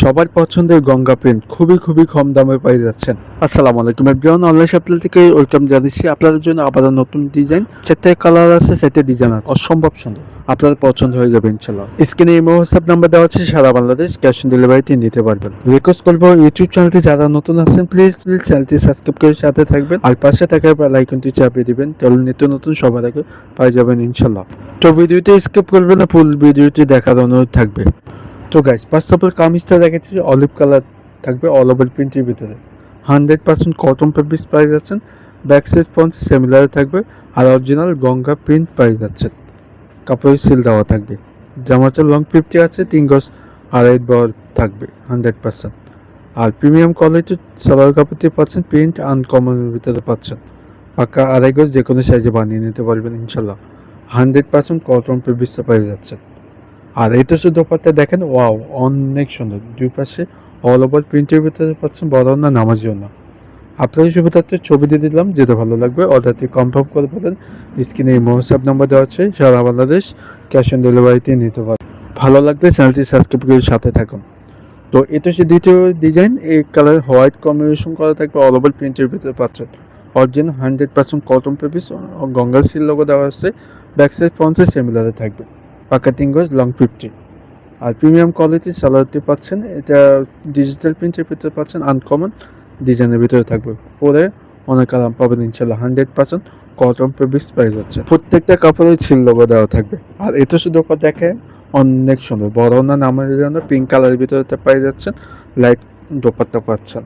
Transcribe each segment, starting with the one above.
সবার পছন্দের গঙ্গা প্রিন্ট খুবই কম দামে পেয়ে যাচ্ছেন। আসসালামু আলাইকুম এভরিওয়ান, অনলাইন শপিং থেকে ওয়েলকাম জানাচ্ছি আপনাদের জন্য আবারও নতুন ডিজাইন। চারটে কালার আছে, চারটে ডিজাইন আছে, অসম্ভব সুন্দর, আপনাদের পছন্দ হয়ে যাবে ইনশাল্লাহ। স্ক্রিনে ইমো হোয়াটসঅ্যাপ নাম্বার দেওয়া আছে, সারা বাংলাদেশ ক্যাশ অন ডেলিভারিতে নিতে পারবেন। রিকোয়েস্ট করবো ইউটিউব চ্যানেলটি যারা নতুন আছেন প্লিজ চ্যানেলটি সাবস্ক্রাইব করে সাথে থাকবেন, আর পাশে থাকা বেল আইকনটি চাপিয়ে দিবেন, তাহলে নিত্য নতুন সবার আগে পেয়ে যাবেন ইনশাল্লাহ। তো ভিডিওটি স্কিপ করবেন না, ফুল ভিডিওটি দেখার অনুরোধ থাকবে। তো গাইস, ফার্স্ট অফ অল কামিজটা দেখাচ্ছি, অলিভ কালার থাকবে অল ওভার প্রিন্টের ভিতরে। 100% কটন ফেব্রিক পাই যাচ্ছেন। ব্যাক সাইড পঞ্চ সিমিলার থাকবে, আর অরিজিনাল গঙ্গা প্রিন্ট পাই যাচ্ছেন। কাপড়ের সিল দেওয়া থাকবে। জামাটা লং 50 আছে, 3 গজ আড়াই বহর থাকবে 100%। আর প্রিমিয়াম কোয়ালিটির সালোয়ার কাপড়টি পাচ্ছেন, প্রিন্ট আনকমনের ভিতরে পাচ্ছেন। পাক্কা আড়াই গজ যে কোনো সাইজে বানিয়ে নিতে পারবেন ইনশাল্লাহ। 100% কটন ফেব্রিকটা পাই যাচ্ছেন। আর এটা শুধু দোপাট্টা দেখেন, ওয়াও অনেক সুন্দর। দুই পাশে অল ওভার প্রিন্টের ভিতরে পাচ্ছেন, বড় না নামার জন্য। আপনাদের সুবিধার্থে ছবি দিয়ে দিলাম, যেটা ভালো লাগবে অর্ডারটি কনফার্ম করে ফেলেন। স্ক্রিনে এই হোয়াটসঅ্যাপ নাম্বার দেওয়া আছে, সারা বাংলাদেশ ক্যাশ অন ডেলিভারিতে নিতে পারেন। ভালো লাগলে চ্যানেলটি সাবস্ক্রাইব করে সাথে থাকুন। তো এটা হচ্ছে দ্বিতীয় ডিজাইন, এই কালার হোয়াইট কম্বিনেশন করা থাকবে, অল ওভার প্রিন্টের ভিতরে পাচ্ছেন। অরিজিনাল 100% কটন পেপিস, গঙ্গা সিল লোগো দেওয়া আছে। ব্যাক সাইড ফ্রন্টে সিমিলারে থাকবে, পাকা 3 গজ লং 50। আর প্রিমিয়াম কোয়ালিটির সালোয়ারটি পাচ্ছেন, এটা ডিজিটাল প্রিন্টের ভিতরে পাচ্ছেন, আনকমন ডিজাইনের ভিতরে থাকবে। পরে অনেক আরাম পাবেন ইনশাল্লাহ। 100% কটন ফেব্রিক্স পাই যাচ্ছে, প্রত্যেকটা কাপড়ের সিল লোগো দেওয়া থাকবে। আর এটা শুধু ওপর দেখেন অনেক সুন্দর, বড় না নামের জন্য পিঙ্ক কালারের ভিতরে পাই যাচ্ছেন। লাইট দোপাট্টা পাচ্ছেন,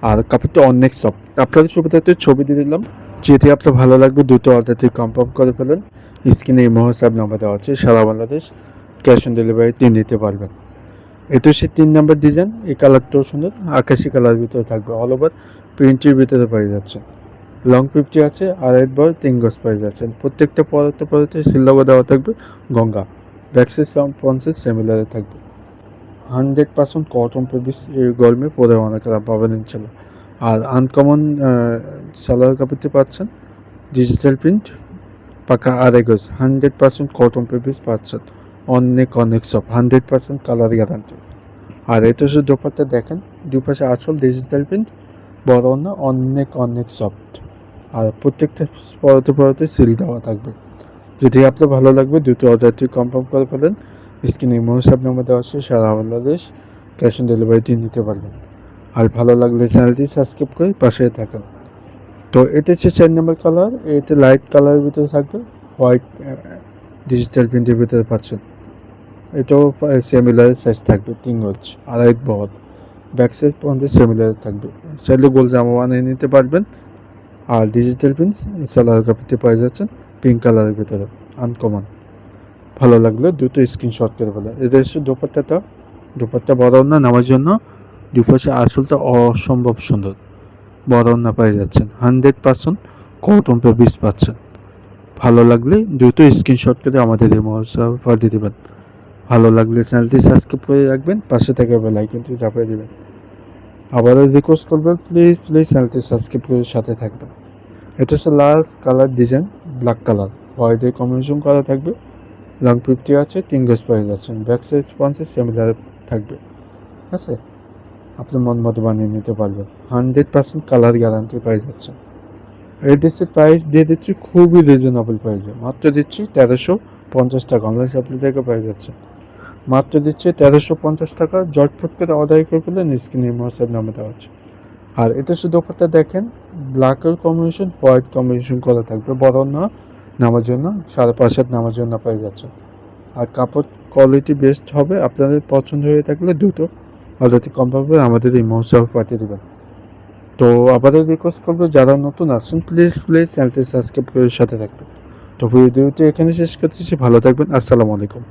আর কাপড়টা অনেক সফট। আপনাদের সুবিধাতে ছবি দিয়ে দিলাম, যেটি আপনার ভালো লাগবে দুটো অর্ডারটি কনফার্ম করে ফেলেন। স্ক্রিনে এই হোয়াটসঅ্যাপ নাম্বার দেওয়া আছে, সারা বাংলাদেশ ক্যাশ অন ডেলিভারিতে নিতে পারবেন। এটা হচ্ছে 3 নম্বর ডিজাইন, এই কালারটাও সুন্দর, আকাশি কালার ভিতরে থাকবে, অল ওভার প্রিন্টের ভিতরে পাই যাচ্ছে। লং 50 আছে, আড়াই বয় 3 গজ পাই যাচ্ছেন। প্রত্যেকটা পরতে সিল্লাগো দেওয়া থাকবে গঙ্গা। ব্যাকসেস পঞ্চেস সিমিলারে থাকবে। 100% কটন ফেব্রিক্স, এই গরমে পরে অনেক আরাম পাবেন ইনশাল্লাহ। আর আনকমন সালোয়ার কাপড়টি পাচ্ছেন, ডিজিটাল প্রিন্ট, পাকা আড়াই গজ 100% কটন ফেব্রিক্স পাচ্ছেন। অনেক সফট, 100% কালার গ্যারান্টি। আর এটা শুধু দোপাট্টা দেখেন, দুপাশে আঁচল ডিজিটাল প্রিন্ট, বড় না অনেক সফট। আর প্রত্যেকটা পরতে সিল দেওয়া থাকবে। যদি আপনার ভালো লাগবে দুটো অর্ডারটি কনফার্ম করে ফেলেন। স্ক্রিনে হোয়াটসঅ্যাপ নাম্বার দেওয়া আছে, সারা বাংলাদেশ ক্যাশ অন ডেলিভারিতে নিতে পারবেন। আর ভালো লাগলে চ্যানেলটি সাবস্ক্রাইব করে পাশে থাকেন। তো এটা হচ্ছে 4 নম্বর কালার, এতে লাইট কালারের ভিতরে থাকবে, হোয়াইট ডিজিটাল প্রিন্টের ভিতরে পাচ্ছেন। এটাও সিমিলার সাইজ থাকবে, 3 গজ আড়াই বহর। ব্যাক সাইজ পর্যন্ত সিমিলার থাকবে, চাইলে গোল জামা বানিয়ে নিতে পারবেন। আর ডিজিটাল প্রিন্ট সালোয়ার কাপড়টি পাওয়া যাচ্ছেন পিঙ্ক কালারের ভিতরে, আনকমন। ভালো লাগলে দুটো স্ক্রিনশট করে ফেলে। এদের হচ্ছে দুপাট্টা বড় না নামার জন্য। দুপাশে আসলটা অসম্ভব সুন্দর, বড় না পাই যাচ্ছেন। 100% কটন ফেব্রিক্স পাচ্ছেন। ভালো লাগলে দুটো স্ক্রিনশট করে আমাদের এই হোয়াটসঅ্যাপে পাঠিয়ে দেবেন। ভালো লাগলে চ্যানেলটি সাবস্ক্রাইব করে রাখবেন, পাশে থেকে বেল আইকনটি চাপিয়ে দেবেন। আবারও রিকোয়েস্ট করবেন প্লিজ চ্যানেলটি সাবস্ক্রাইব করে সাথে থাকবেন। এটা হচ্ছে last colour design, black colour, হোয়াইটের কম্বিনেশন করা থাকবে। লং 50 আছে, 3 গজ পেয়ে যাচ্ছেন। ব্যাক সাইড পঞ্চেস সিমিলার থাকবে, ঠিক আছে। আপনি মন মতো বানিয়ে নিতে পারবেন। 100% কালার গ্যারান্টি পেয়ে যাচ্ছেন। এই ড্রেসের প্রাইস দিয়ে দিচ্ছি খুবই রিজনেবল প্রাইসে, মাত্র দিচ্ছি 1350 টাকা। অনলাইন শপিং থেকে পেয়ে যাচ্ছে, মাত্র দিচ্ছে 1350 টাকা। জটফট করে অর্ডার করে ফেলেন, স্ক্রিনে হোয়াটসঅ্যাপ নাম্বার দেওয়া আছে। আর এটা শুধু ওপরটা দেখেন, ব্ল্যাকের কম্বিনেশন হোয়াইট কম্বিনেশন করা থাকবে, বড় না নামার জন্য, 5.5 হাত নামার জন্য পেয়ে যাচ্ছে। আর কাপড় কোয়ালিটি বেস্ট হবে, আপনাদের পছন্দ হয়ে থাকলে দুটো অর্ডারটি কমভাবে আমাদের এই হোয়াটসঅ্যাপে পাঠিয়ে দেবেন। তো আবারও রিকোয়েস্ট করবো, যারা নতুন আছেন প্লিজ চ্যানেলটি সাবস্ক্রাইব করে সাথে থাকবেন। তো ভিডিওটি এখানে শেষ করতেছি, ভালো থাকবেন, আসসালামু আলাইকুম।